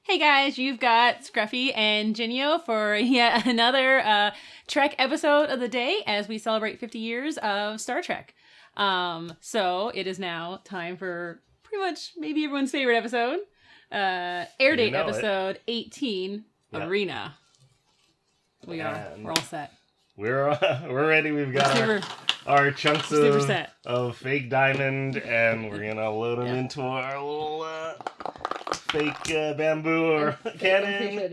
Hey guys, you've got Scruffy and Jinyo for yet another Trek episode of the day as we celebrate 50 years of Star Trek. So it is now time for pretty much maybe everyone's favorite episode, airdate episode 18, yep. Arena. We're all set. We're ready. We've got our chunks of fake diamond, and we're gonna load them into our little fake bamboo or cannon,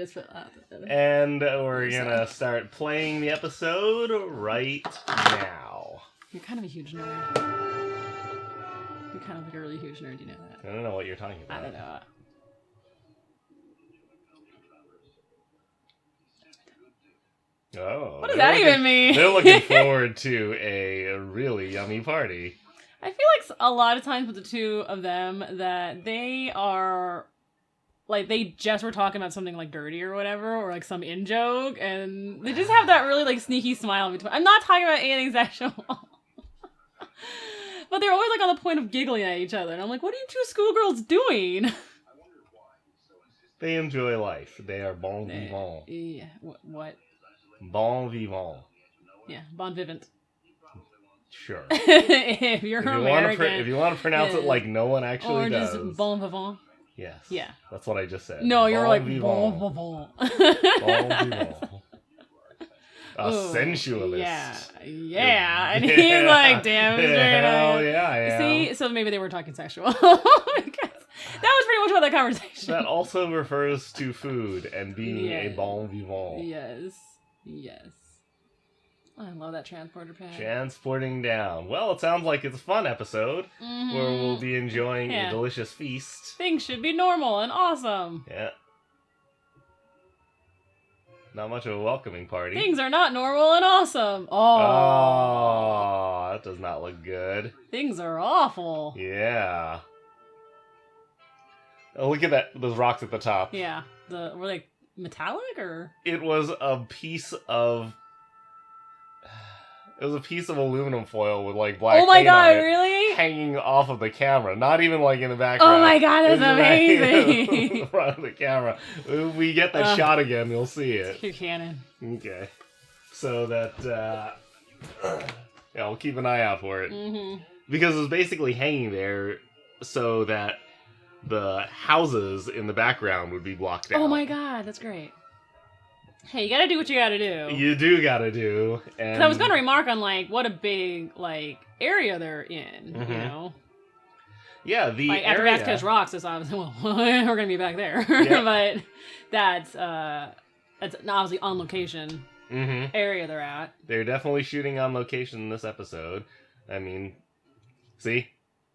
and we're gonna start playing the episode right now. You're kind of a huge nerd. You're kind of like a really huge nerd, you know that? I don't know what you're talking about. I don't know. Oh, what does that even mean? They're looking forward to a really yummy party. I feel like a lot of times with the two of them that they are like they just were talking about something like dirty or whatever, or like some in joke, and they just have that really like sneaky smile in between. I'm not talking about anything sexual. But they're always like on the point of giggling at each other, and I'm like, what are you two schoolgirls doing? They enjoy life. They are bon vivant. Yeah. What? Bon vivant. Yeah, bon vivant. Sure. if you're American. If you want to pronounce it like no one actually does. Or just bon vivant. Yes. Yeah. That's what I just said. No, you're bon like vivant. bon vivant. Bon vivant. A sensualist. Yeah. And he's like, damn, hell yeah, I am. See, so maybe they were talking sexual. That was pretty much about that conversation. That also refers to food and being a bon vivant. Yes. I love that transporter pad. Transporting down. Well, it sounds like it's a fun episode where we'll be enjoying a delicious feast. Things should be normal and awesome. Yeah. Not much of a welcoming party. Things are not normal and awesome. Oh, that does not look good. Things are awful. Yeah. Oh, look at that! Those rocks at the top. Yeah. Were they metallic or? It was a piece of. It was a piece of aluminum foil with like black. Oh my paint god! on it, Really? Hanging off of the camera, not even like in the background. Oh my god! That's amazing. In front of the camera. When we get the shot again, you'll see it. Your cannon. Okay. So that. Yeah, we'll keep an eye out for it. Because it was basically hanging there so that the houses in the background would be blocked out. Oh my god, that's great. Hey, you gotta do what you gotta do. You do gotta do. And I was gonna remark on, like, what a big, like, area they're in, you know? Yeah, the like, area... after Vasquez Rocks, it's obviously, well, we're gonna be back there. Yeah. But that's obviously on location area they're at. They're definitely shooting on location in this episode. I mean, see?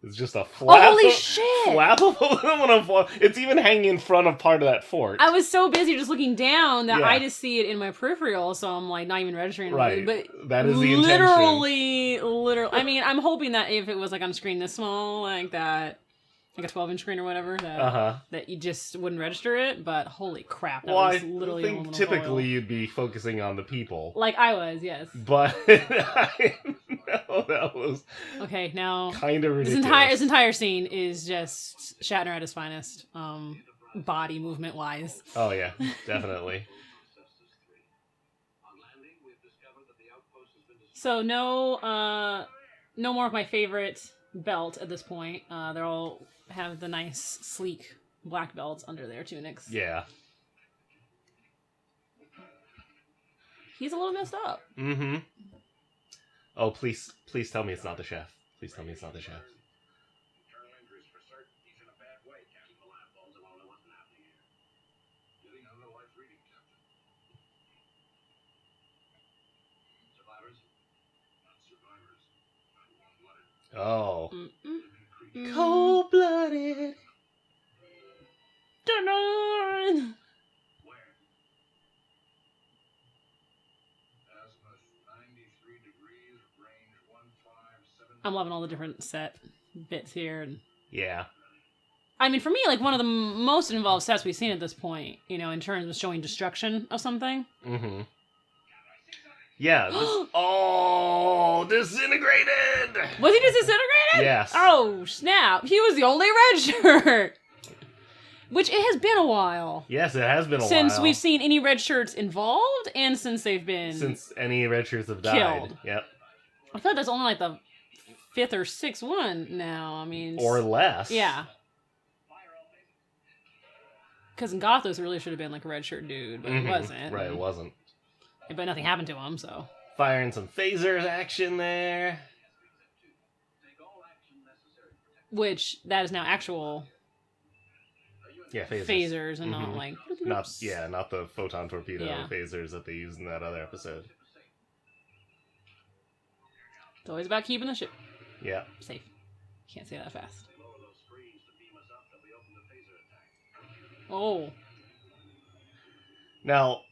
It's just a holy shit! Flappable aluminum foil. It's even hanging in front of part of that fort. I was so busy just looking down that I just see it in my peripheral, so I'm like not even registering. Right, but that is the literally. I mean, I'm hoping that if it was like on a screen this small, like that, like a 12-inch screen or whatever, that you just wouldn't register it. But holy crap, that was literally. I think typically you'd be focusing on the people, like I was, yes. But I know that was now kind of ridiculous. This entire scene is just Shatner at his finest, body movement wise. Oh yeah, definitely. So no more of my favorite belt at this point. They all have the nice, sleek black belts under their tunics. Yeah. He's a little messed up. Oh, please tell me it's not the chef. Please tell me it's not the chef. Oh. Cold-blooded. Dun-dun! I'm loving all the different set bits here. And yeah. I mean, for me, like, one of the most involved sets we've seen at this point, you know, in terms of showing destruction of something. Yeah. Disintegrated! Was he just disintegrated? Yes. Oh, snap. He was the only red shirt. Which it has been a while. Yes, it has been a while. Since we've seen any red shirts involved, and since they've been... Since any red shirts have died. Killed. Yep. I thought that's only like the 5th or 6th one now. I mean... Or less. Yeah. Because in Gothos, it really should have been like a red shirt dude, but it wasn't. Right, it wasn't. But nothing happened to him, so... Firing some phasers action there. Which, that is now actual... Yeah, phasers and not like... Not the photon torpedo phasers that they used in that other episode. It's always about keeping the ship safe. Can't say that fast. Oh. Now,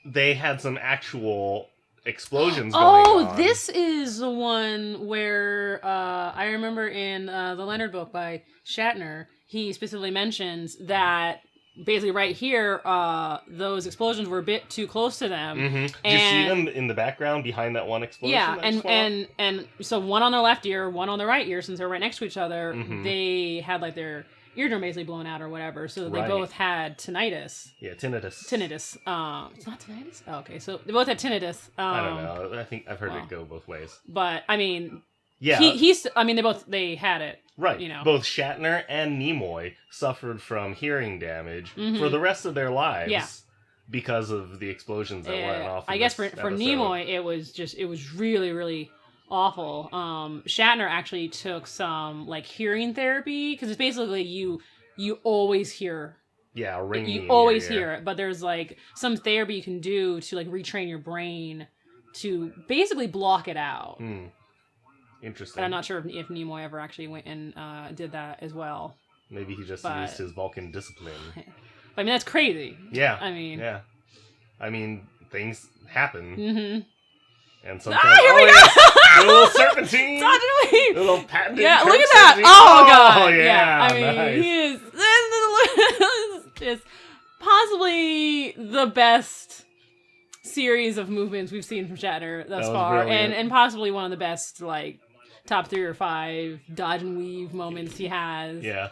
they had some actual explosions going on. Oh, this is the one where I remember in the Leonard book by Shatner, he specifically mentions that basically right here, those explosions were a bit too close to them. Mm-hmm. Do you see them in the background behind that one explosion? Yeah, and so one on their left ear, one on their right ear, since they're right next to each other, they had like their eardrum basically blown out or whatever, so they both had tinnitus. Yeah, tinnitus. Tinnitus. It's not tinnitus? Oh, okay, so they both had tinnitus. I don't know. I think I've heard it go both ways. But, I mean... Yeah. They had it. Right. You know. Both Shatner and Nimoy suffered from hearing damage for the rest of their lives because of the explosions that went off. I guess for Nimoy, it was really, really awful. Shatner actually took some like hearing therapy because it's basically you always hear. Yeah, ringing. You always hear it, but there's like some therapy you can do to like retrain your brain to basically block it out. Interesting. But I'm not sure if Nimoy ever actually went and did that as well. Maybe he just used his Vulcan discipline. I mean, that's crazy. Yeah. I mean, things happen. Mm-hmm. And sometimes... here we go! A little serpentine! Dodge and weave! A little patented... Yeah, look at that! Oh, God! Oh, yeah, I mean, nice. he is... Just possibly the best series of movements we've seen from Shatner thus far. And possibly one of the best, like... top 3 or 5 dodge and weave moments he has. Yeah.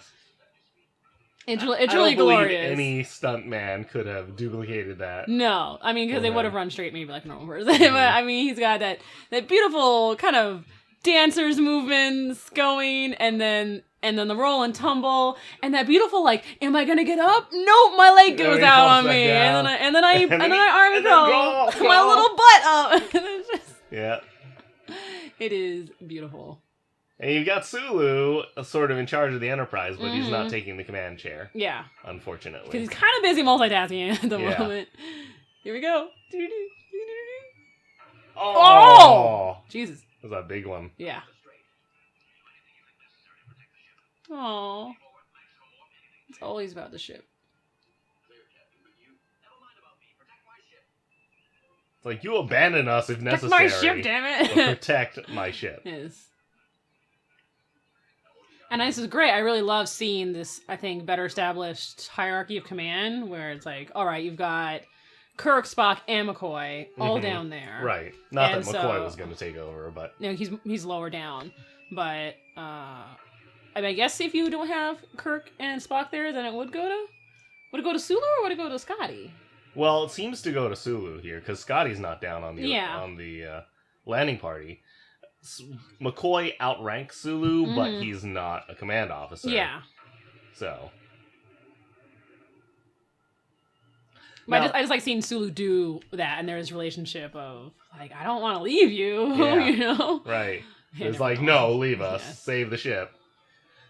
It's really glorious. Any stuntman could have duplicated that. No. I mean, because they would have run straight maybe like a normal person. But, I mean, he's got that beautiful kind of dancer's movements going, and then the roll and tumble, and that beautiful, like, am I gonna get up? Nope, my leg goes out on me. And then I arm go my little butt up. Yeah. It is beautiful. And you've got Sulu sort of in charge of the Enterprise, but he's not taking the command chair. Yeah. Unfortunately. Because he's kind of busy multitasking at the moment. Here we go. Oh! Jesus. That was a big one. Yeah. Oh. It's always about the ship. It's like, you abandon us if necessary. Protect my ship, damn it! Protect my ship. Yes. And this is great. I really love seeing this, I think, better established hierarchy of command, where it's like, alright, you've got Kirk, Spock, and McCoy all down there. Right. Not that McCoy was going to take over, but... No, he's lower down. But, I mean, I guess if you don't have Kirk and Spock there, then it would go to... Would it go to Sulu or would it go to Scotty? Well, it seems to go to Sulu here, because Scotty's not down on the landing party. McCoy outranks Sulu, but he's not a command officer. Yeah. So... Now, I just like seeing Sulu do that, and there's relationship of, like, I don't want to leave you, you know? Right. It's like, no, leave us. Yeah. Save the ship.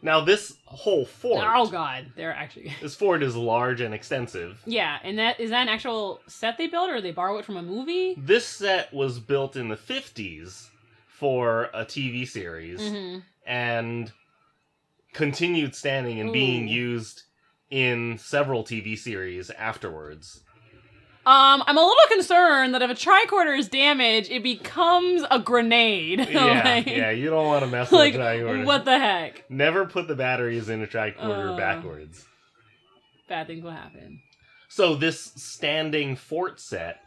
Now, this whole fort... Oh, God. They're actually... This fort is large and extensive. Yeah, and is that an actual set they built, or they borrow it from a movie? This set was built in the 50s for a TV series, and continued standing and being used in several TV series afterwards. I'm a little concerned that if a tricorder is damaged, it becomes a grenade. Yeah, you don't want to mess with a tricorder. What the heck? Never put the batteries in a tricorder backwards. Bad things will happen. So this standing fort set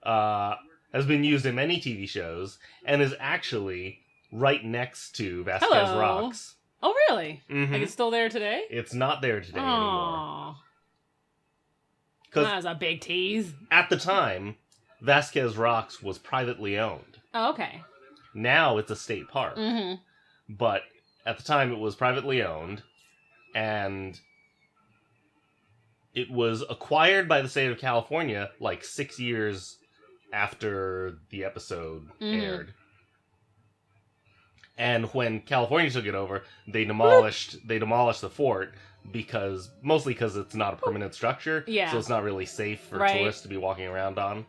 has been used in many TV shows, and is actually right next to Vasquez Rocks. Oh, really? Like it's still there today? It's not there today anymore. That was a big tease. At the time, Vasquez Rocks was privately owned. Oh, okay. Now it's a state park. Mm-hmm. But at the time, it was privately owned, and it was acquired by the state of California like 6 years after the episode aired. And when California took it over, they demolished the fort mostly because it's not a permanent structure. Yeah. So it's not really safe for tourists to be walking around on.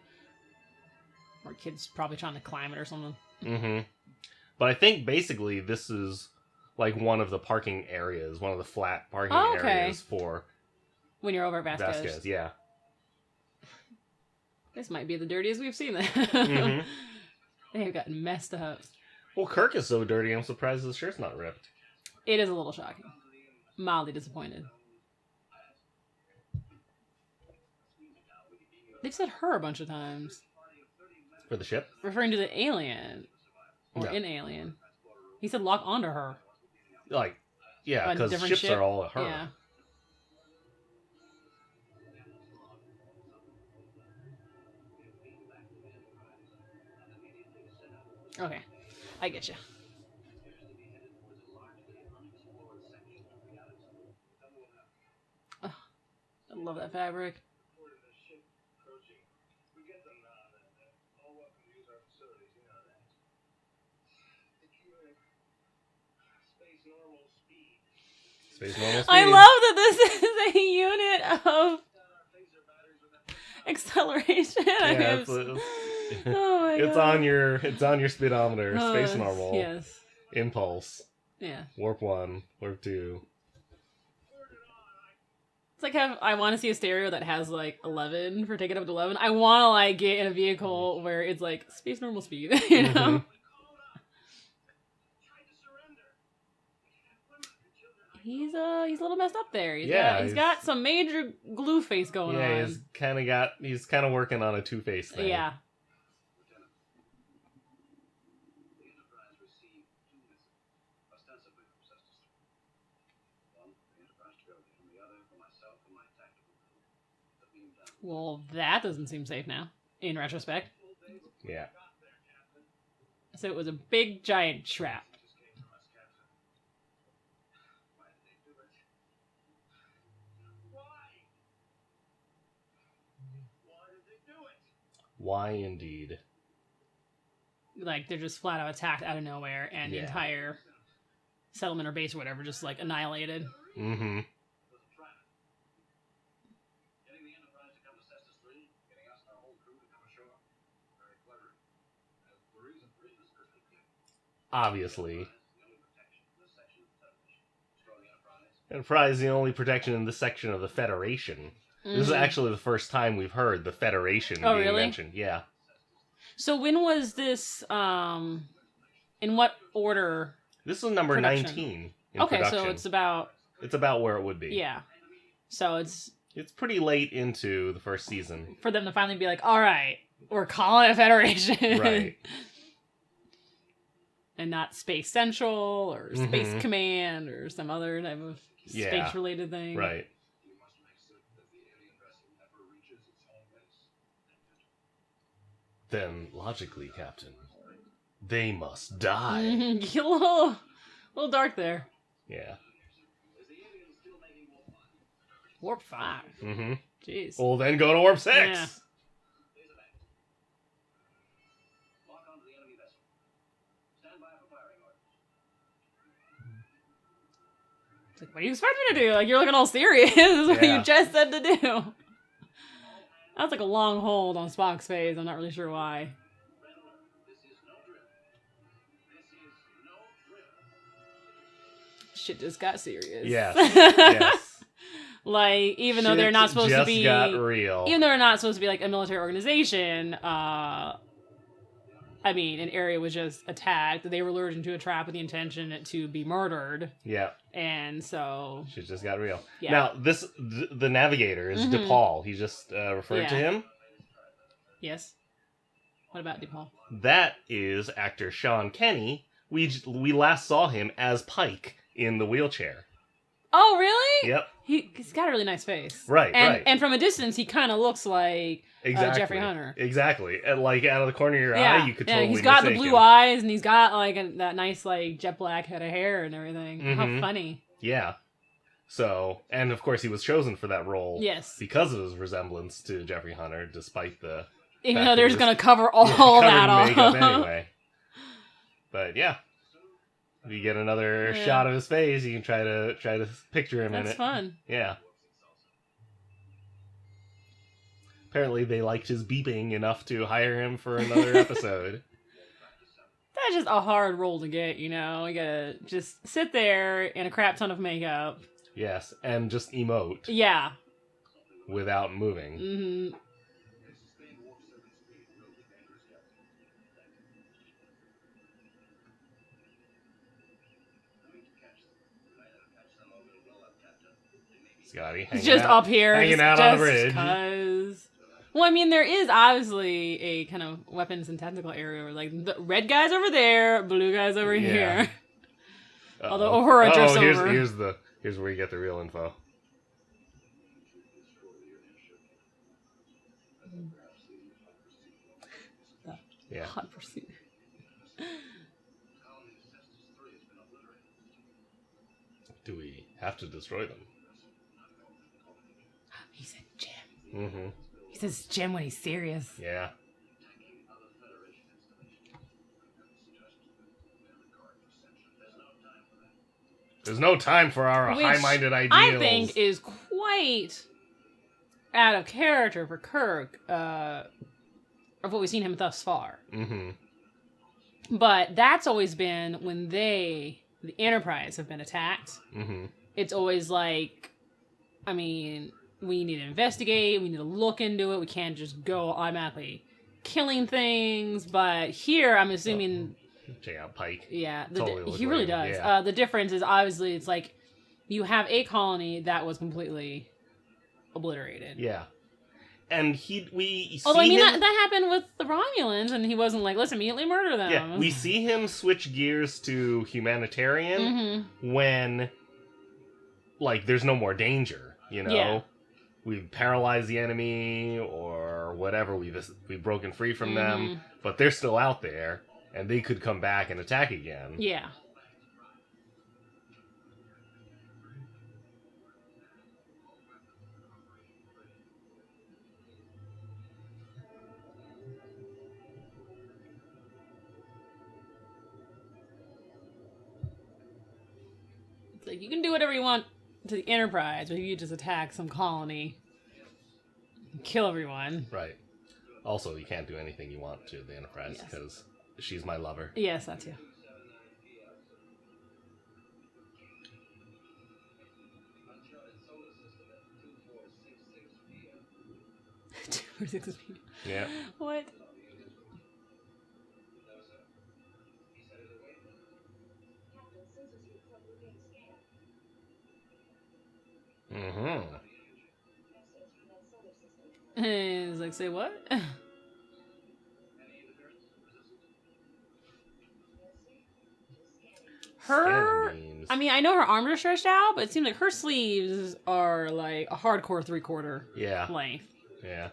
Or kids probably trying to climb it or something. Mm-hmm. But I think basically this is like one of the parking areas, one of the flat parking areas for when you're over at Vasquez. Vasquez, yeah. This might be the dirtiest we've seen. Mm-hmm. They have gotten messed up. Well, Kirk is so dirty, I'm surprised his shirt's not ripped. It is a little shocking. Mildly disappointed. They've said her a bunch of times. For the ship? Referring to the alien. Or No. an alien. He said lock onto her. Like, yeah, because ships are all her. Yeah. Okay. I get you. Oh, I love that fabric. Space normal speed. I love that this is a unit of acceleration. Yeah, oh my it's God. It's on your speedometer. Space normal. Yes. Impulse. Yeah. Warp 1, warp 2. It's like I want to see a stereo that has like 11 for take it up to 11. I want to like get in a vehicle where it's like space normal speed, you know? Mm-hmm. He's a little messed up there. He's he's got some major glue face going on. Yeah, he's kind of working on a two-face thing. Yeah. Well, that doesn't seem safe now, in retrospect. Yeah. So it was a big, giant trap. Why indeed? Like, they're just flat out attacked out of nowhere, and the entire settlement or base or whatever just, like, annihilated. Mm-hmm. Obviously. Enterprise is the only protection in this section of the Federation. Mm-hmm. This is actually the first time we've heard the Federation being mentioned. Yeah. So when was this, in what order? This is number production? 19 in okay, production. so it's about... It's about where it would be. Yeah. So it's... It's pretty late into the first season. For them to finally be like, all right, we're calling it Federation. Right. And not Space Central or Space Command or some other type of space-related thing. Right. Then, logically, Captain, they must die. A little dark there. Yeah. Warp 5. Mm-hmm. Jeez. Well, then go to Warp 6. Yeah. It's like, what do you expect me to do? Like, you're looking all serious. This is what you just said to do. That's like a long hold on Spock's face. I'm not really sure why. Shit just got serious. Yes. Yes. Like, even though they're not supposed to be... got real. Even though they're not supposed to be, like, a military organization, I mean, an area was just attacked. They were lured into a trap with the intention to be murdered. Yeah. And so... Shit just got real. Yeah. Now, the navigator is DePaul. He just referred to him. Yes. What about DePaul? That is actor Sean Kenny. We last saw him as Pike in the wheelchair. Oh, really? Yep. He's got a really nice face. Right, right. And from a distance, he kind of looks like Jeffrey Hunter. Exactly. And like out of the corner of your eye, you could totally he's got mistake the blue him. eyes, and he's got like that nice like jet black head of hair and everything. Mm-hmm. How funny. Yeah. So, and of course he was chosen for that role. Yes. Because of his resemblance to Jeffrey Hunter, despite the... Even though they're just going to cover all that off. Makeup anyway. But yeah. If you get another shot of his face, you can try to picture him in it. That's fun. Yeah. Apparently they liked his beeping enough to hire him for another episode. That's just a hard role to get, you know? You gotta just sit there in a crap ton of makeup. Yes, and just emote. Yeah. Without moving. Mm-hmm. Scotty, just out, up here. Hanging out on the bridge. Well, I mean, there is obviously a kind of weapons and technical area where, like, the red guy's over there, blue guy's over here. Although Uhura drifts over. Here's where you get the real info. Yeah. Hot pursuit. Do we have to destroy them? He said Jim. Mm-hmm. He says Jim when he's serious. Yeah. There's no time for our high-minded ideals. I think is quite out of character for Kirk of what we've seen him thus far. Mm-hmm. But that's always been when the Enterprise, have been attacked. Mm-hmm. It's always like, I mean, we need to investigate, we need to look into it, we can't just go automatically killing things. But here, I'm assuming... Check out Pike. Yeah, Totally he really does. Yeah. The difference is obviously it's like you have a colony that was completely obliterated. Yeah. And we Although, see that happened with the Romulans, and he wasn't like, let's immediately murder them. Yeah, we see him switch gears to humanitarian when, like, there's no more danger, you know? Yeah. We've paralyzed the enemy or whatever, we've broken free from them, but they're still out there, and they could come back and attack again. Yeah. Like, you can do whatever you want to the Enterprise, but if you just attack some colony, kill everyone. Right. Also, you can't do anything you want to the Enterprise because she's my lover. Yes, that too. Yeah. What? Mm-hmm. And he's like, say what? I mean, I know her arms are stretched out, but it seems like her sleeves are like a hardcore 3/4 length. Yeah.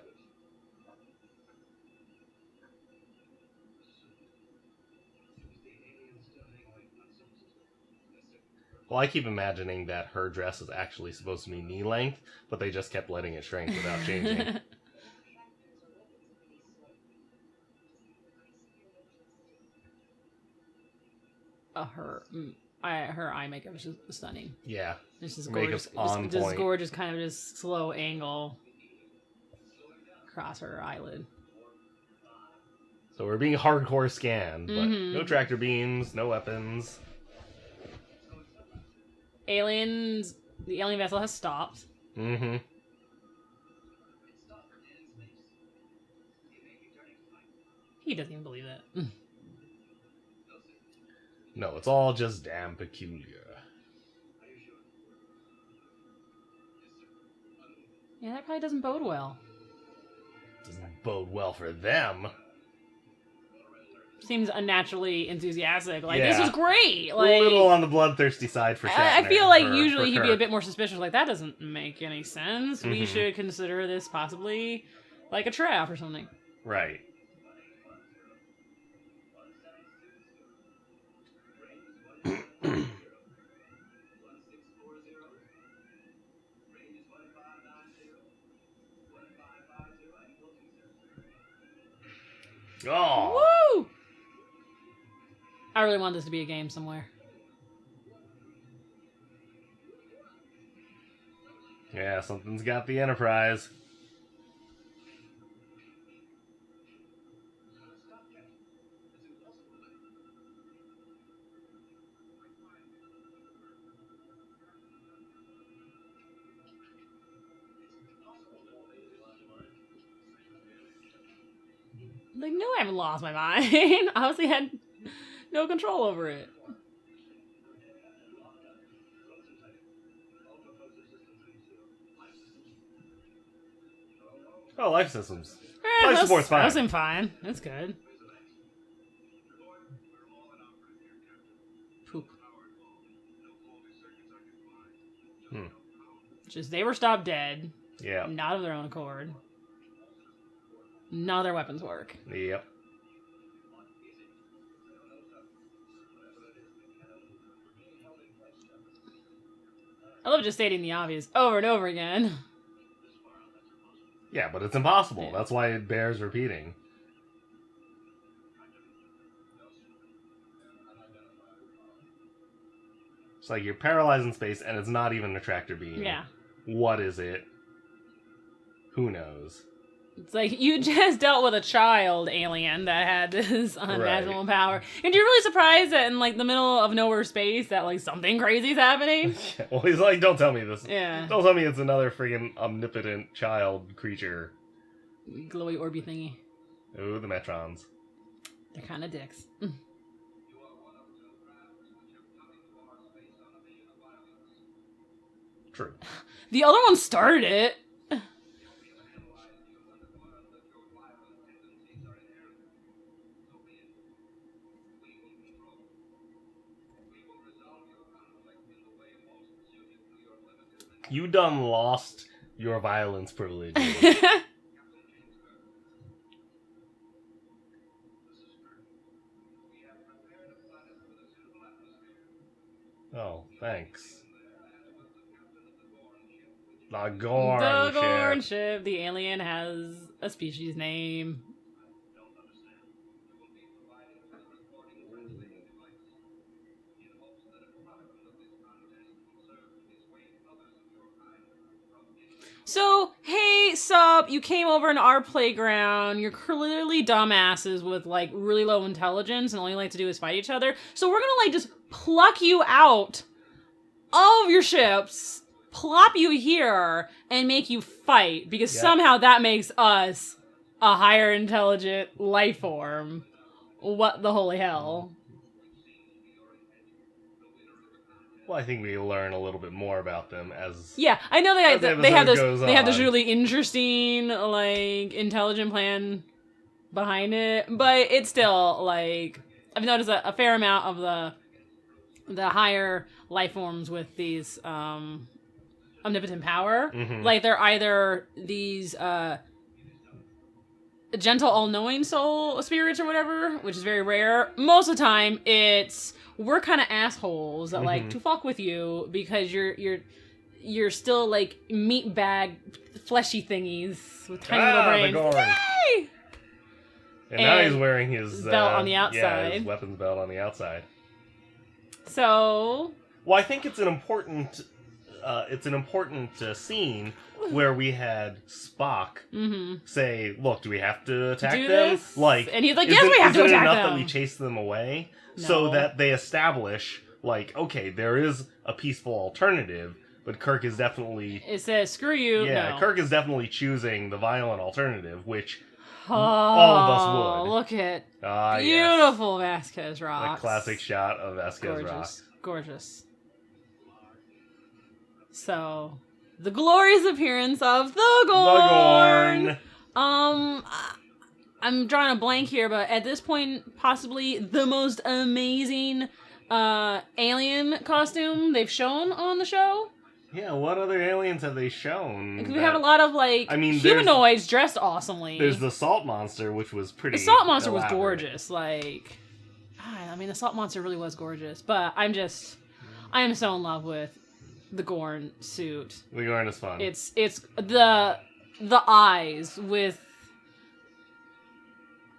Well, I keep imagining that her dress is actually supposed to be knee length, but they just kept letting it shrink without changing. Her eye makeup is just stunning. Yeah. It's just gorgeous. Just gorgeous, kind of just slow angle across her eyelid. So we're being hardcore scanned, but no tractor beams, no weapons. The alien vessel has stopped. Mm-hmm. He doesn't even believe it. No, it's all just damn peculiar. Yeah, that probably doesn't bode well. Doesn't bode well for them. seems unnaturally enthusiastic. Like, this is great. Like, a little on the bloodthirsty side for Shatner. I feel like usually he'd be a bit more suspicious. Like, that doesn't make any sense. Mm-hmm. We should consider this possibly like a trap or something. Right. Oh! Woo! I really want this to be a game somewhere. Yeah, something's got the Enterprise. Like, no, I haven't lost my mind. Obviously had no control over it. Oh, life systems. Life support's fine. That seemed fine. That's good. Poop. Just they were stopped dead. Yeah. Not of their own accord. None of their weapons work. Yep. I love just stating the obvious over and over again. Yeah, but it's impossible. Yeah. That's why it bears repeating. It's like you're paralyzed in space and it's not even a tractor beam. Yeah. What is it? Who knows? It's like, you just dealt with a child alien that had this unimaginable power. And you're really surprised that in, like, the middle of nowhere space that, like, something crazy's happening? Yeah, well, he's like, don't tell me this. Yeah. Don't tell me it's another friggin' omnipotent child creature. Glowy orby thingy. Ooh, the Metrons. They're kind of dicks. True. The other one started it. You done lost your violence privilege. Oh, thanks. The Gorn ship. The alien has a species name. So, hey, sup, you came over in our playground, you're clearly dumbasses with, like, really low intelligence and all you like to do is fight each other, so we're gonna, like, just pluck you out of your ships, plop you here, and make you fight, because somehow that makes us a higher intelligent life form. What the holy hell? Well, I think we learn a little bit more about them as I know they have this on. really interesting, like, intelligent plan behind it, but it's still, like, I've noticed a fair amount of the higher life forms with these omnipotent power, like, they're either these gentle all-knowing soul spirits or whatever, which is very rare. Most of the time it's we're kind of assholes that like to fuck with you because you're still like meat bag fleshy thingies with tiny little brains. Yay! And now he's wearing his belt on the outside. Yeah, his weapons belt on the outside. So, well, I think it's an important scene where we had Spock say, "Look, do we have to attack them?" This? Like, and he's like, "Yes, we have to attack them." Is it enough that we chase them away No. so that they establish, like, okay, there is a peaceful alternative, but Kirk is definitely it says screw you. Yeah, no. Kirk is definitely choosing the violent alternative, which all of us would. Look at beautiful Vasquez rocks. A classic shot of Vasquez rocks. Gorgeous. So, the glorious appearance of the Gorn. I I'm drawing a blank here, but at this point, possibly the most amazing alien costume they've shown on the show. Yeah, what other aliens have they shown? We have a lot of, like, humanoids dressed awesomely. There's the salt monster, which was pretty The salt monster elaborate. was gorgeous. Like, I mean, the salt monster really was gorgeous. But I am so in love with the Gorn suit. The Gorn is fun. It's the eyes with...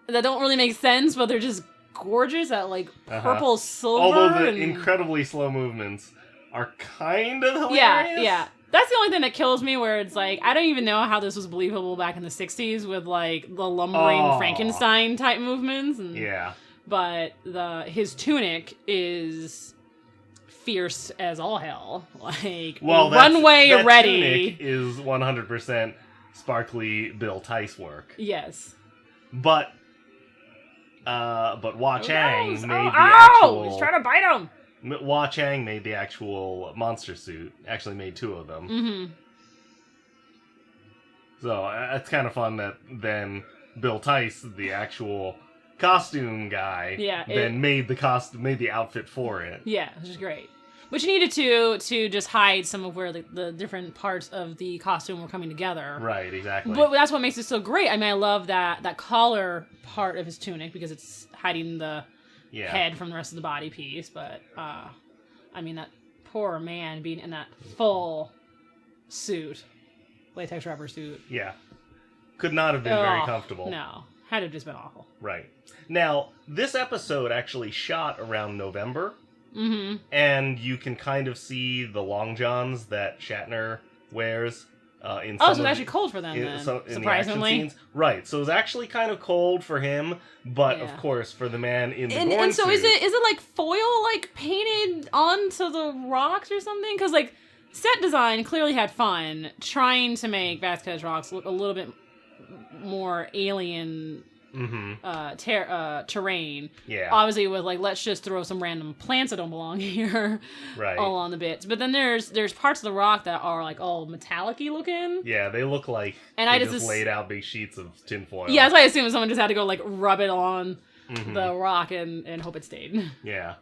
that don't really make sense, but they're just gorgeous. That, like, purple silver. Although the incredibly slow movements are kind of hilarious. Yeah. That's the only thing that kills me, where it's like, I don't even know how this was believable back in the 60s with, like, the lumbering Frankenstein type movements. And, yeah. But his tunic is fierce as all hell. Like, runway that ready. Tunic is 100% sparkly Bill Tice work. Yes. But Hua Chang made the actual... He's trying to bite him! Hua Chang made the actual monster suit. Actually made 2 of them. Mm-hmm. So, it's kind of fun that then Bill Tice, the actual costume guy, made the outfit for it. Yeah, which is great. Which you needed to just hide some of where the different parts of the costume were coming together. Right, exactly. But that's what makes it so great. I mean, I love that collar part of his tunic because it's hiding the head from the rest of the body piece. But, I mean, that poor man being in that full suit, latex rubber suit. Yeah. Could not have been very comfortable. No. Had to have just been awful. Right. Now, this episode actually shot around November. Mm-hmm. And you can kind of see the long johns that Shatner wears in so it's actually cold for them then, surprisingly. The action scenes. Right, so it's actually kind of cold for him, but of course for the man in the Gorn and so suit, is it like foil like painted onto the rocks or something? Because like set design clearly had fun trying to make Vasquez rocks look a little bit more alien terrain. Yeah. Obviously with like, let's just throw some random plants that don't belong here all on the bits. But then there's parts of the rock that are like all metallic-y looking. Yeah, they look like they just laid out big sheets of tinfoil. Yeah, that's why I assume someone just had to go like rub it on the rock and hope it stayed. Yeah.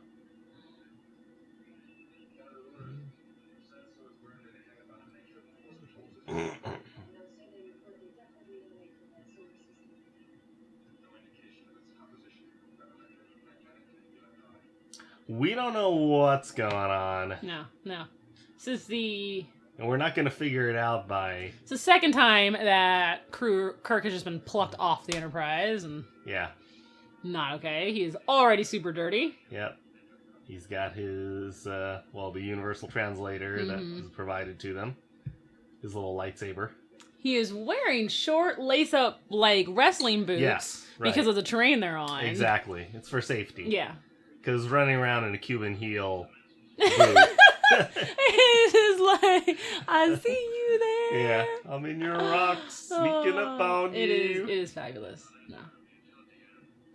We don't know what's going on. No. This is and we're not going to figure it out by... It's the second time that Kirk has just been plucked off the Enterprise, and... Yeah. Not okay. He is already super dirty. Yep. He's got his, the universal translator that is provided to them. His little lightsaber. He is wearing short, lace-up, like, wrestling boots. Yes, right. Because of the terrain they're on. Exactly. It's for safety. Yeah. Because running around in a Cuban heel boot. It's just like, I see you there. Yeah. I'm in your rocks, sneaking up on you. It is fabulous. No.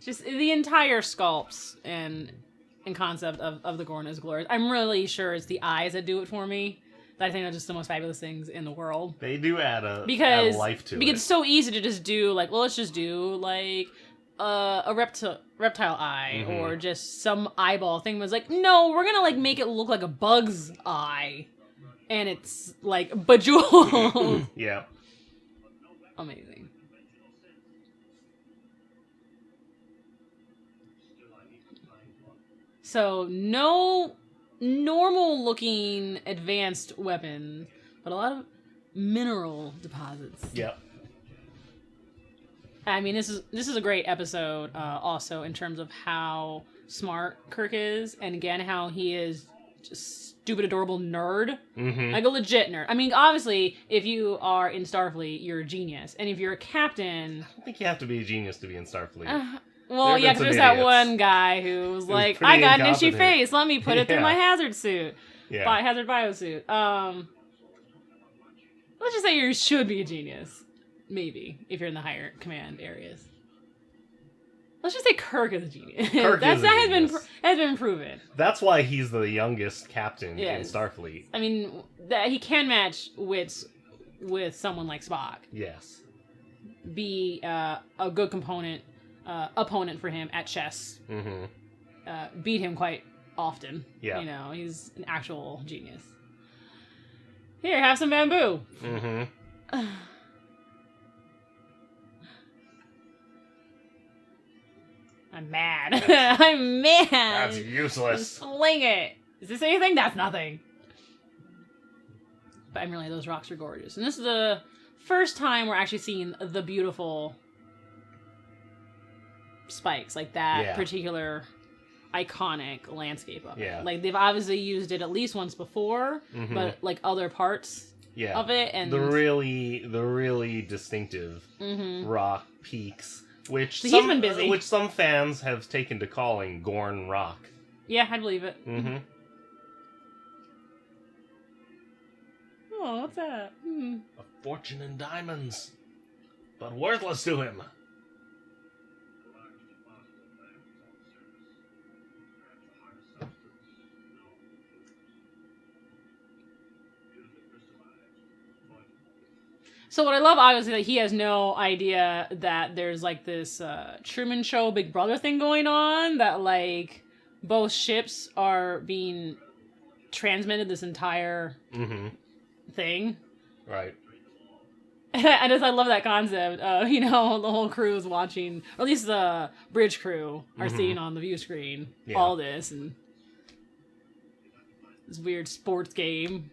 Just the entire sculpts and concept of the Gorn is glorious. I'm really sure it's the eyes that do it for me. I think they're just the most fabulous things in the world. They do add a life to it. Because it's so easy to just do, like, well, let's just do, like... a reptile eye or just some eyeball thing was like, no, we're gonna like make it look like a bug's eye, and it's like bejeweled. Yeah, amazing. So no normal looking advanced weapon, but a lot of mineral deposits. Yep. I mean, this is a great episode, also in terms of how smart Kirk is, and again how he is just stupid, adorable nerd, like a legit nerd. I mean, obviously, if you are in Starfleet, you're a genius, and if you're a captain, I don't think you have to be a genius to be in Starfleet. Well, yeah, because there's that one guy who was like, "I got an itchy face, let me put it through my hazard suit, hazard biosuit." Let's just say you should be a genius. Maybe, if you're in the higher command areas. Let's just say Kirk is a genius. That has been proven. That's why he's the youngest captain in Starfleet. I mean, he can match wits with someone like Spock. Yes. be a good opponent for him at chess. Mm-hmm. Beat him quite often. Yeah. You know, he's an actual genius. Here, have some bamboo. Mm-hmm. I'm mad. I'm mad. That's useless. Sling it. Is this anything? That's nothing. But I'm really, those rocks are gorgeous. And this is the first time we're actually seeing the beautiful spikes, like that particular iconic landscape of it. Like, they've obviously used it at least once before, but like other parts of it, and the really distinctive rock peaks, which he's been busy. Which some fans have taken to calling Gorn Rock. Yeah, I believe it. Mm-hmm. Oh, what's that? A fortune in diamonds, but worthless to him. So what I love, obviously, that he has no idea that there's, like, this Truman Show Big Brother thing going on, that, like, both ships are being transmitted this entire thing. Right. I love that concept. You know, the whole crew is watching, or at least the bridge crew are seeing on the view screen all this, and this weird sports game.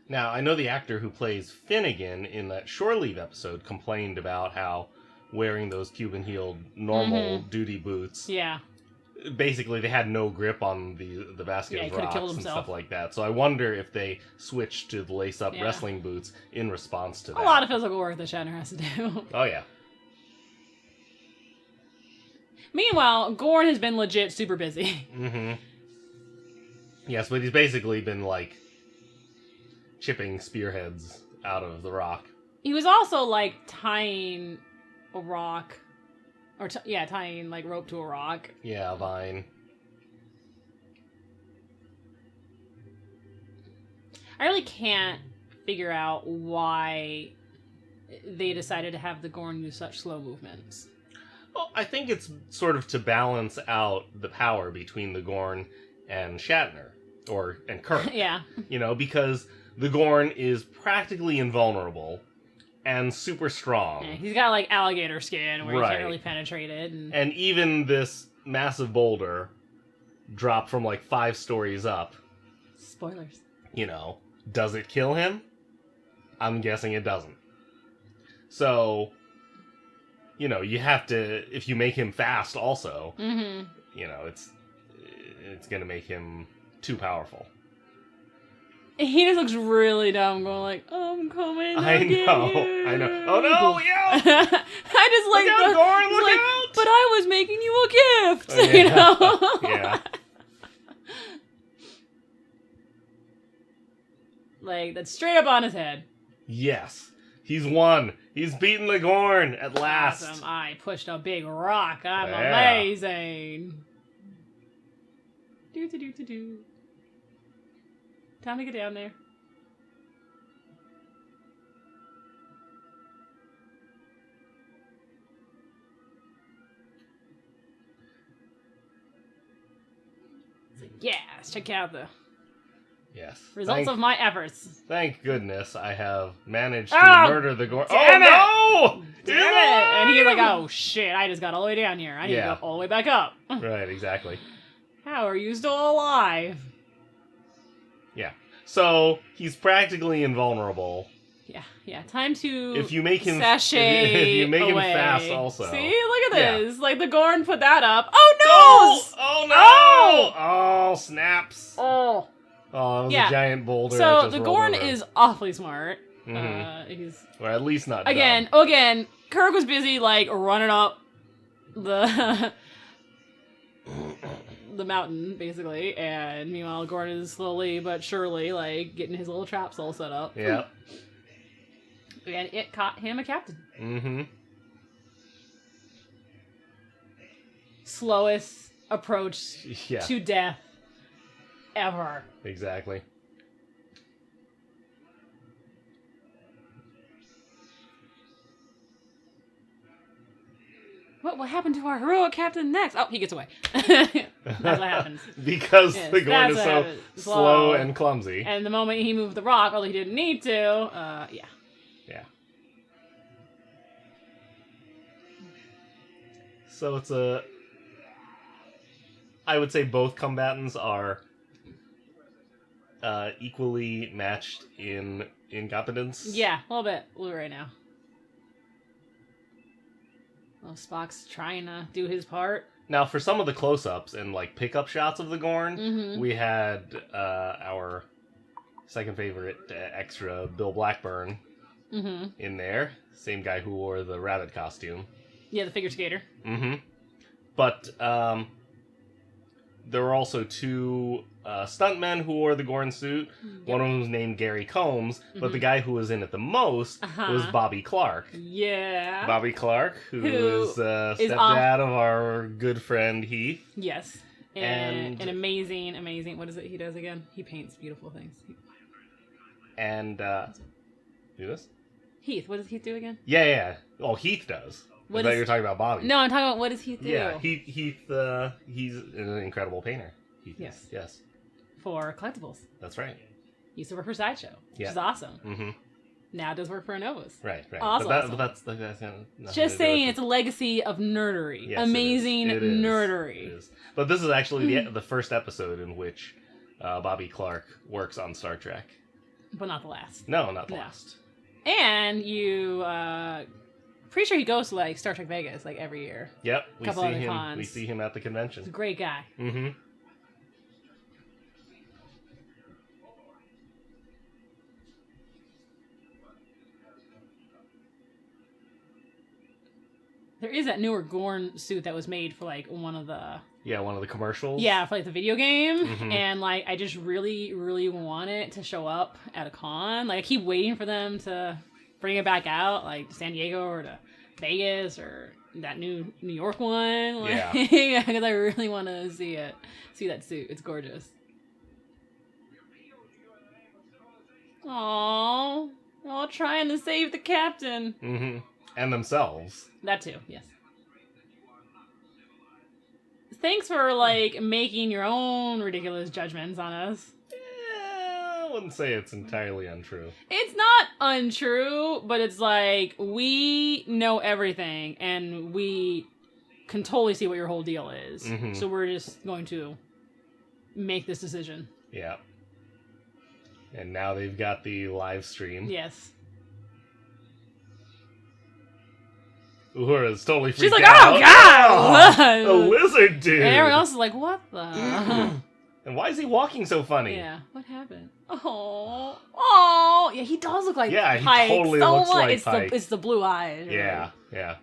Now, I know the actor who plays Finnegan in that Shore Leave episode complained about how wearing those Cuban-heeled normal duty boots, basically they had no grip on the basket of rocks and stuff like that. So I wonder if they switched to the lace-up wrestling boots in response to that. A lot of physical work that Shatner has to do. Oh, yeah. Meanwhile, Gorn has been legit super busy. Yes, but he's basically been, like, chipping spearheads out of the rock. He was also, like, tying a rock, or tying, like, rope to a rock. Yeah, a vine. I really can't figure out why they decided to have the Gorn use such slow movements. Well, I think it's sort of to balance out the power between the Gorn and Shatner, and Kirk. Yeah. You know, because the Gorn is practically invulnerable and super strong. Yeah, he's got, like, alligator skin where he can't really penetrate it. And even this massive boulder dropped from, like, 5 stories up. Spoilers. You know, does it kill him? I'm guessing it doesn't. So, you know, you have to, if you make him fast also, you know, it's going to make him too powerful. He just looks really dumb, going like, I'm coming. I know. Oh no, yeah! I just like, look out, Gorn, look out! But I was making you a gift, Oh, yeah. you know? Yeah. Like, that's straight up on his head. Yes. He's won. He's beaten the Gorn at last. Awesome. I pushed a big rock. I'm amazing. Do. Time to get down there. So, yes, check out the results of my efforts. Thank goodness I have managed to Oh, murder the Gorn. damn it! Oh, no! Damn it! And he's like, oh shit, I just got all the way down here. I need to go all the way back up. Right, exactly. How are you still alive? Yeah. So, he's practically invulnerable. Yeah. Time to if you make him sashay if you make away. him fast also. See, look at this. Like, the Gorn put that up. Oh no! Oh no! Oh, snaps. Oh. Oh, it was a giant boulder. So the Gorn is awfully smart. He's or at least not again. dumb. Again, Kirk was busy like running up the the mountain basically, and meanwhile Gorn is slowly but surely like getting his little traps all set up. Yeah. And it caught him a captain. Slowest approach to death ever. Exactly. what will happen to our heroic captain next? Oh, he gets away. That's what happens. Because the Gorn is so slow and clumsy. And the moment he moved the rock, although he didn't need to, yeah. Yeah. So it's I would say both combatants are equally matched in competence. Yeah, a little bit right now. Well, Spock's trying to do his part. Now, for some of the close-ups and like pickup shots of the Gorn, we had our second favorite extra, Bill Blackburn, in there. Same guy who wore the rabbit costume. Yeah, the figure skater. But there were also two stuntmen who wore the Gorn suit. Yep. One of them was named Gary Combs, but the guy who was in it the most was Bobby Clark. Yeah. Bobby Clark, who is stepdad of our good friend Heath. Yes. And an amazing, what is it he does again? He paints beautiful things. And, do this? Heath, what does Heath do again? Yeah. Oh, Heath does. I thought you were talking about Bobby. No, I'm talking about what does Heath do? Yeah, Heath, he's an incredible painter. Yes. For collectibles. That's right. He used to work for Sideshow, which is awesome. Now does work for Novus. Right. Also but that's just saying, it's a legacy of nerdery. Yes, amazing nerdery. It is. But this is actually the first episode in which Bobby Clark works on Star Trek. But not the last. No, not the last. And you, pretty sure he goes to like Star Trek Vegas like every year. Yep, we see him at the convention. He's a great guy. There is that newer Gorn suit that was made for like one of the commercials. Yeah, for like the video game, and like I just really, really want it to show up at a con. Like I keep waiting for them to bring it back out, like to San Diego or to Vegas or that new New York one. Like, because I really want to see that suit. It's gorgeous. Aww, all trying to save the captain. And themselves. That too, yes. Thanks for, like, making your own ridiculous judgments on us. I wouldn't say it's entirely untrue. It's not untrue, but it's like, we know everything, and we can totally see what your whole deal is. So we're just going to make this decision. Yeah. And now they've got the live stream. Yes. Uhura's totally freaked out. She's like, out. Oh, God! A lizard dude! And everyone else is like, what the? And why is he walking so funny? Yeah, what happened? Oh, yeah, he does look like Pike. He totally looks like Pike. It's the blue eyes. Right? Yeah.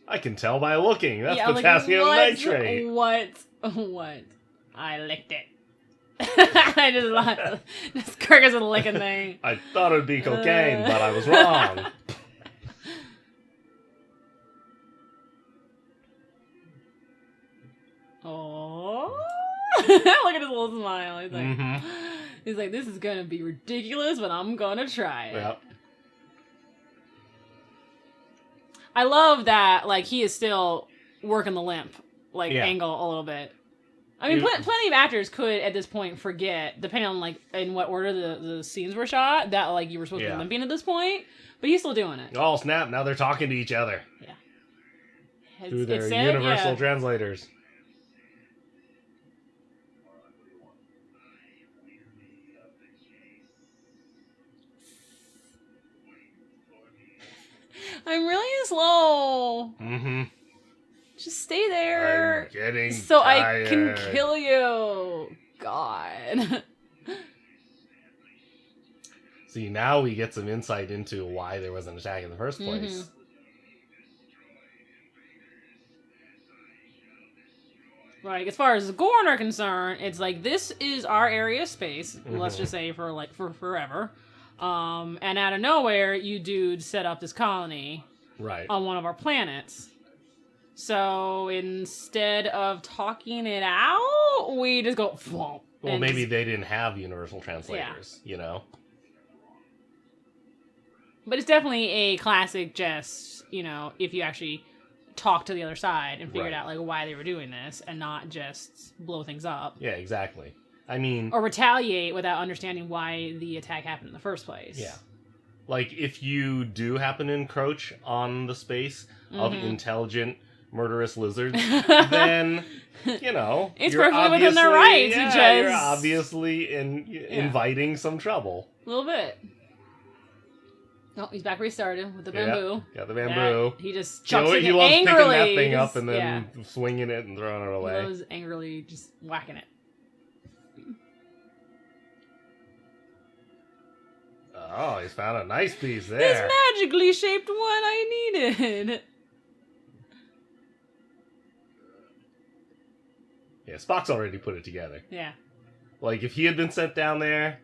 I can tell by looking. That's potassium nitrate. What? I licked it. I just like this Kirk is a licking thing. I thought it would be cocaine, but I was wrong. Oh, look at his little smile. He's like, this is gonna be ridiculous, but I'm gonna try it. Yep. I love that. Like he is still working the limp angle a little bit. I mean, plenty of actors could, at this point, forget, depending on, like, in what order the scenes were shot, that, like, you were supposed to be limping at this point. But he's still doing it. Oh, snap. Now they're talking to each other. Yeah. Through their universal translators. I'm really slow. Just stay there. I'm getting so tired. I can kill you. God. See, now we get some insight into why there was an attack in the first place. Like, as far as the Gorn are concerned, it's like, this is our area of space, let's just say for forever. And out of nowhere, you dudes set up this colony on one of our planets. So instead of talking it out, we just go, Well, maybe they didn't have universal translators, you know? But it's definitely a classic just, you know, if you actually talk to the other side and figured out, like, why they were doing this and not just blow things up. Yeah, exactly. I mean... Or retaliate without understanding why the attack happened in the first place. Yeah. Like, if you do happen to encroach on the space of intelligent, murderous lizards, then, you know... It's perfectly within their rights. Yeah, you're obviously inviting some trouble. A little bit. Oh, he's back where he started with the bamboo. Yeah, the bamboo. He just chucks it angrily. He loves picking that thing up and then swinging it and throwing it away. He loves angrily just whacking it. Oh, he's found a nice piece there. This magically shaped one I needed. Yeah, Spock's already put it together. Yeah. Like, if he had been sent down there,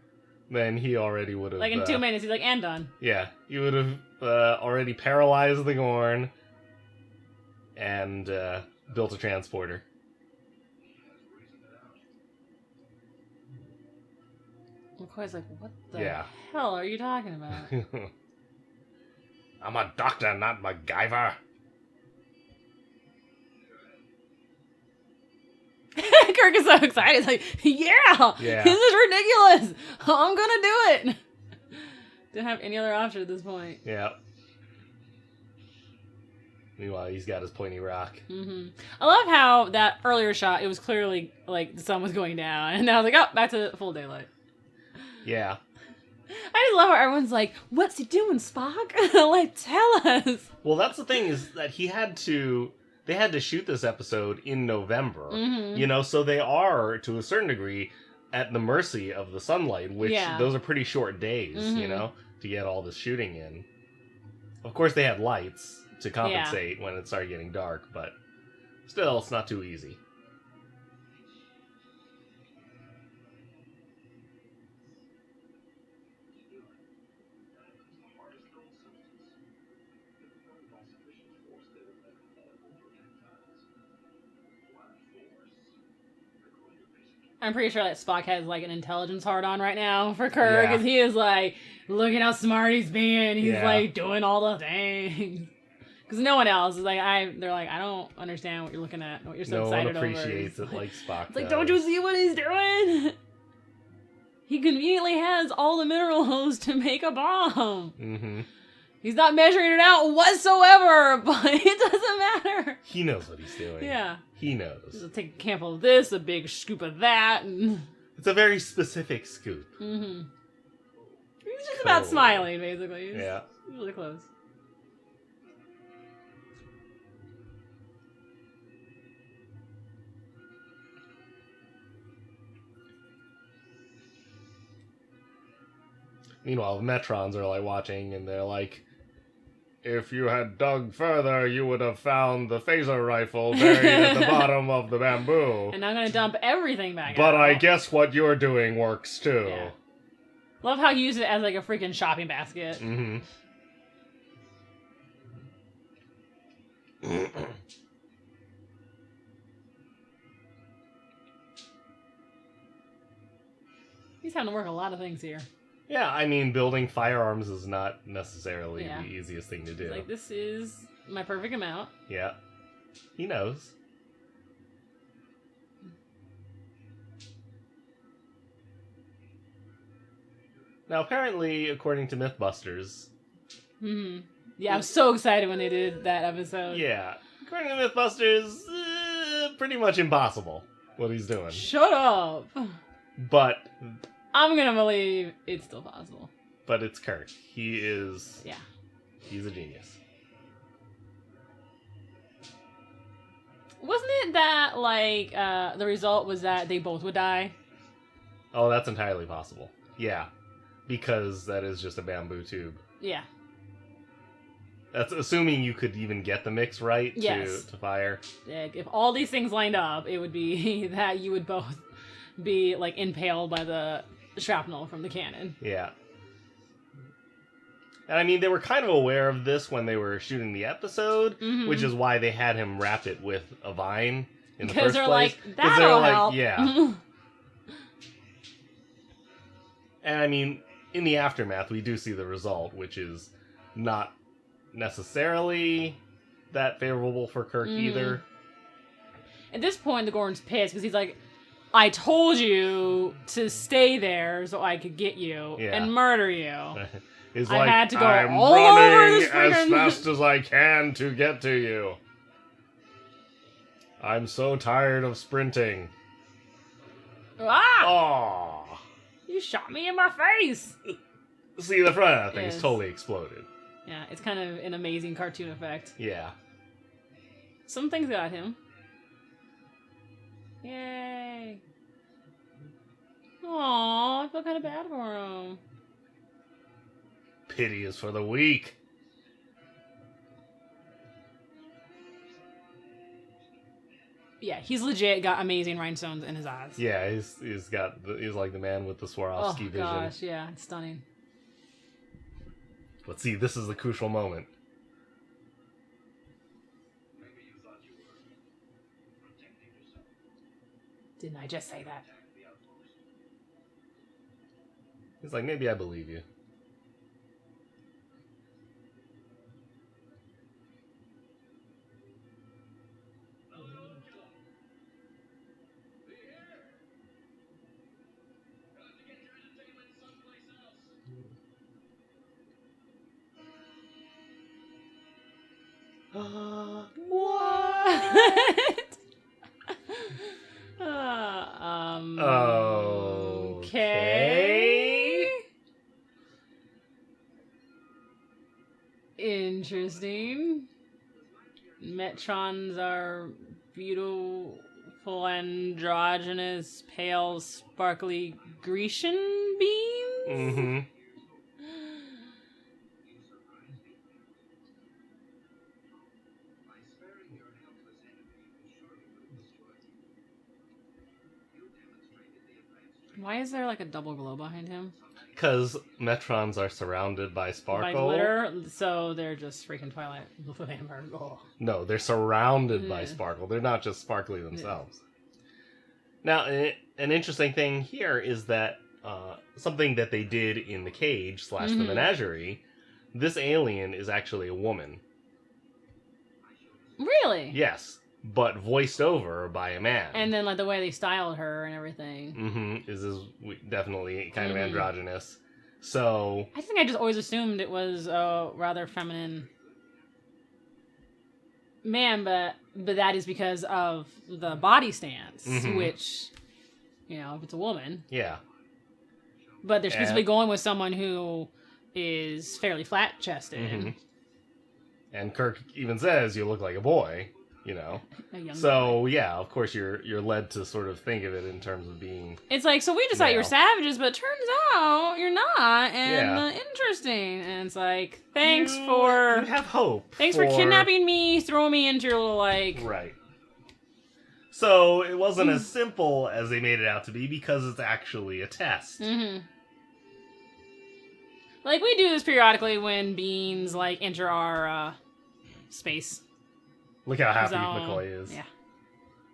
then he already would have... Like, in 2 minutes, he's like, and done. Yeah, he would have already paralyzed the Gorn and built a transporter. McCoy's like, what the hell are you talking about? I'm a doctor, not MacGyver. Kirk is so excited. He's like, yeah, this is ridiculous. I'm going to do it. Didn't have any other option at this point. Yeah. Meanwhile, he's got his pointy rock. Mm-hmm. I love how that earlier shot, it was clearly like the sun was going down. And now I was like, oh, back to full daylight. Yeah. I just love how everyone's like, what's he doing, Spock? Like, tell us. Well, that's the thing is that they had to shoot this episode in November, you know, so they are, to a certain degree, at the mercy of the sunlight, which those are pretty short days, you know, to get all this shooting in. Of course, they had lights to compensate when it started getting dark, but still, it's not too easy. I'm pretty sure that Spock has, like, an intelligence hard-on right now for Kirk, because he is, like, look at how smart he's being. He's, like, doing all the things. Because no one else is, like, they're like, I don't understand what you're looking at, what you're so excited over. No one appreciates it like Spock It's like, don't you see what he's doing? He conveniently has all the minerals to make a bomb. Mm-hmm. He's not measuring it out whatsoever, but it doesn't matter. He knows what he's doing. Yeah. He knows. He'll take a camp of this, a big scoop of that. And... It's a very specific scoop. Mm-hmm. He's just about smiling, basically. He's really close. Meanwhile, the Metrons are, like, watching, and they're like, if you had dug further, you would have found the phaser rifle buried at the bottom of the bamboo. And I'm going to dump everything back out. But I guess what you're doing works, too. Yeah. Love how he used it as, like, a freaking shopping basket. Mm-hmm. He's having to work a lot of things here. Yeah, I mean, building firearms is not necessarily the easiest thing to do. He's like, this is my perfect amount. Yeah. He knows. Now, apparently, according to Mythbusters... Mm-hmm. Yeah, I was so excited when they did that episode. Yeah. According to Mythbusters, pretty much impossible what he's doing. Shut up! But... I'm gonna believe it's still possible. But it's Kirk. He is... Yeah. He's a genius. Wasn't it that, like, the result was that they both would die? Oh, that's entirely possible. Yeah. Because that is just a bamboo tube. Yeah. That's assuming you could even get the mix right to fire. If all these things lined up, it would be that you would both be, like, impaled by the shrapnel from the cannon. Yeah. And I mean, they were kind of aware of this when they were shooting the episode, which is why they had him wrap it with a vine in the first place. Because they're like, that'll help. Yeah. And I mean, in the aftermath, we do see the result, which is not necessarily that favorable for Kirk either. At this point, the Gorn's pissed because he's like, I told you to stay there so I could get you and murder you. He's I like, had to go I'm all over this running as friggin' fast as I can to get to you. I'm so tired of sprinting. Ah! Oh, You shot me in my face! see, the front of that thing is totally exploded. Yeah, it's kind of an amazing cartoon effect. Yeah. Some things got him. Yay! Aww, I feel kind of bad for him. Pity is for the weak. Yeah, he's legit got amazing rhinestones in his eyes. Yeah, he's like the man with the Swarovski vision. Oh gosh, yeah, it's stunning. But see, this is the crucial moment. Didn't I just say that? He's like, maybe I believe you. What? Okay. Interesting. Metrons are beautiful, androgynous, pale, sparkly Grecian beings? Mm-hmm. Why is there like a double glow behind him? Because Metrons are surrounded by sparkle. By glitter, so they're just freaking Twilight. Oh. No, they're surrounded by sparkle. They're not just sparkly themselves. Now, an interesting thing here is that something that they did in the cage / the menagerie, this alien is actually a woman. Really? Yes, but voiced over by a man. And then like the way they styled her and everything. Mm-hmm. Is definitely kind of androgynous. So I think I just always assumed it was a rather feminine man, but that is because of the body stance, which, you know, if it's a woman. Yeah. But they're specifically going with someone who is fairly flat-chested. And Kirk even says, you look like a boy, you know. A young so, boy. Yeah, of course you're led to sort of think of it in terms of being... It's like, so we just thought you were savages, but turns out you're not, and interesting. And it's like, thanks for... You have hope. Thanks for kidnapping me, throwing me into your little, like... Right. So, it wasn't as simple as they made it out to be, because it's actually a test. Like, we do this periodically when beings, like, enter our, space. Look how happy McCoy is. Yeah.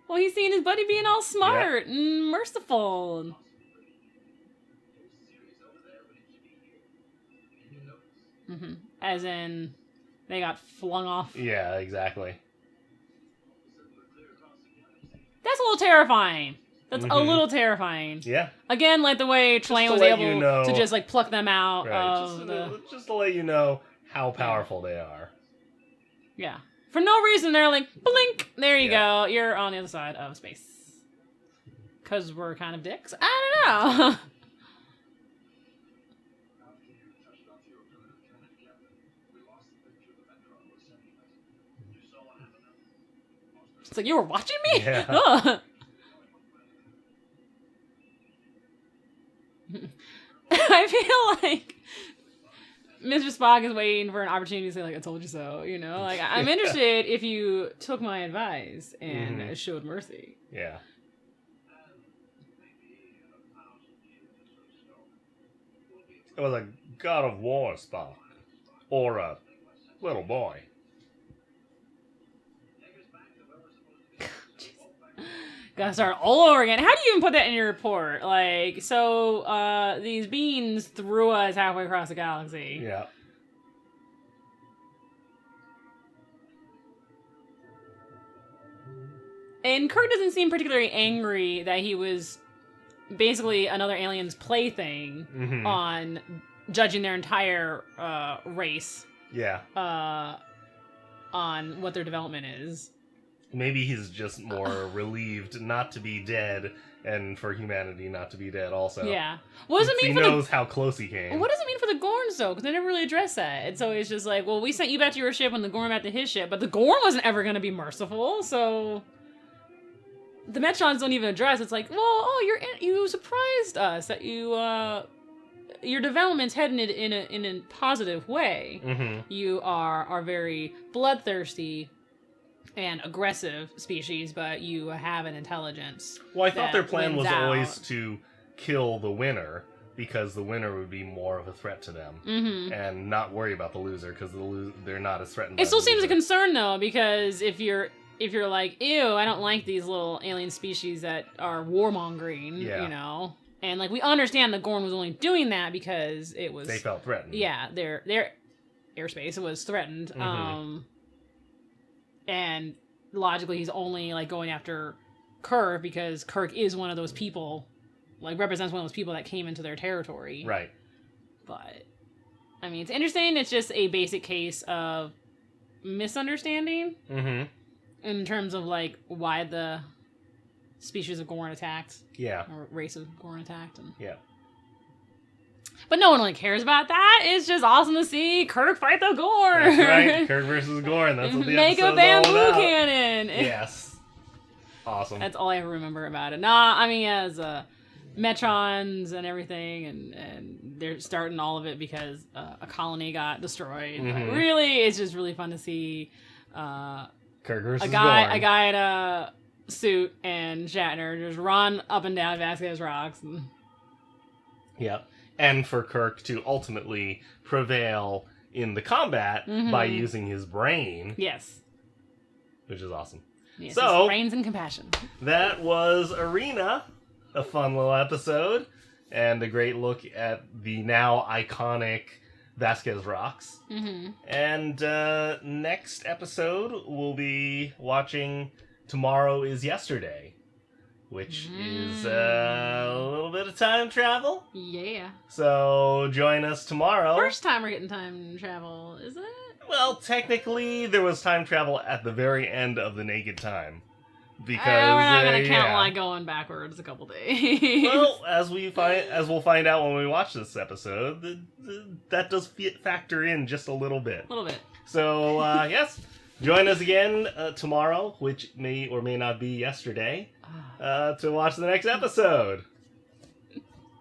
Well, he's seeing his buddy being all smart and merciful. As in, they got flung off. Yeah, exactly. That's a little terrifying. That's a little terrifying. Yeah. Again, like the way Tulane was able to just like pluck them out of just to let you know how powerful they are. Yeah. For no reason, they're like, blink, there you go. You're on the other side of space. Because we're kind of dicks? I don't know. It's like, you were watching me? Yeah. I feel like Mr. Spock is waiting for an opportunity to say, like, I told you so, you know? Like, I'm interested if you took my advice and showed mercy. Yeah. It was a God of War Spock. Or a little boy. Gotta start all over again. How do you even put that in your report? Like, so, these beings threw us halfway across the galaxy. Yeah. And Kirk doesn't seem particularly angry that he was basically another alien's plaything on judging their entire race. Yeah. On what their development is. Maybe he's just more relieved not to be dead, and for humanity not to be dead also. Yeah. What does it mean he knows how close he came. What does it mean for the Gorns, though? Because they never really address that. And so it's just like, well, we sent you back to your ship and the Gorn back to his ship, but the Gorn wasn't ever going to be merciful, so... The Metrons don't even address. It's like, well, you surprised us that your development's heading in a positive way. Mm-hmm. You are very bloodthirsty and aggressive species, but you have an intelligence. Well, I thought their plan was always out. to kill the winner, because the winner would be more of a threat to them, and not worry about the loser, because they're not as threatened. It still seems a concern, though, because if you're like, ew, I don't like these little alien species that are warmongering, you know? And, like, we understand the Gorn was only doing that because it was... They felt threatened. Yeah, their airspace was threatened. And logically, he's only, like, going after Kirk because Kirk is one of those people, like, represents one of those people that came into their territory. Right. But, I mean, it's interesting. It's just a basic case of misunderstanding. In terms of, like, why the species of Gorn attacked. Yeah. Or race of Gorn attacked. And... Yeah. But no one really cares about that. It's just awesome to see Kirk fight the Gorn. That's right. Kirk versus Gorn. That's what the Make episode's a bamboo all about. cannon. Yes. Awesome. That's all I ever remember about it. Nah, I mean, as Metrons and everything, and they're starting all of it because a colony got destroyed. But really, it's just really fun to see... Kirk versus a Gorn. guy in a suit and Shatner just run up and down Vasquez Rocks. Yep. And for Kirk to ultimately prevail in the combat by using his brain. Yes. Which is awesome. Yes, so, brains and compassion. That was Arena. A fun little episode. And a great look at the now iconic Vasquez Rocks. And next episode, we'll be watching Tomorrow is Yesterday, which is a little bit of time travel. Yeah. So join us tomorrow. First time we're getting time travel, is it? Well, technically, there was time travel at the very end of The Naked Time. Because we're not gonna count like going backwards a couple days. Well, as we'll find out when we watch this episode, that does factor in just a little bit. A little bit. So yes, join us again tomorrow, which may or may not be yesterday, to watch the next episode.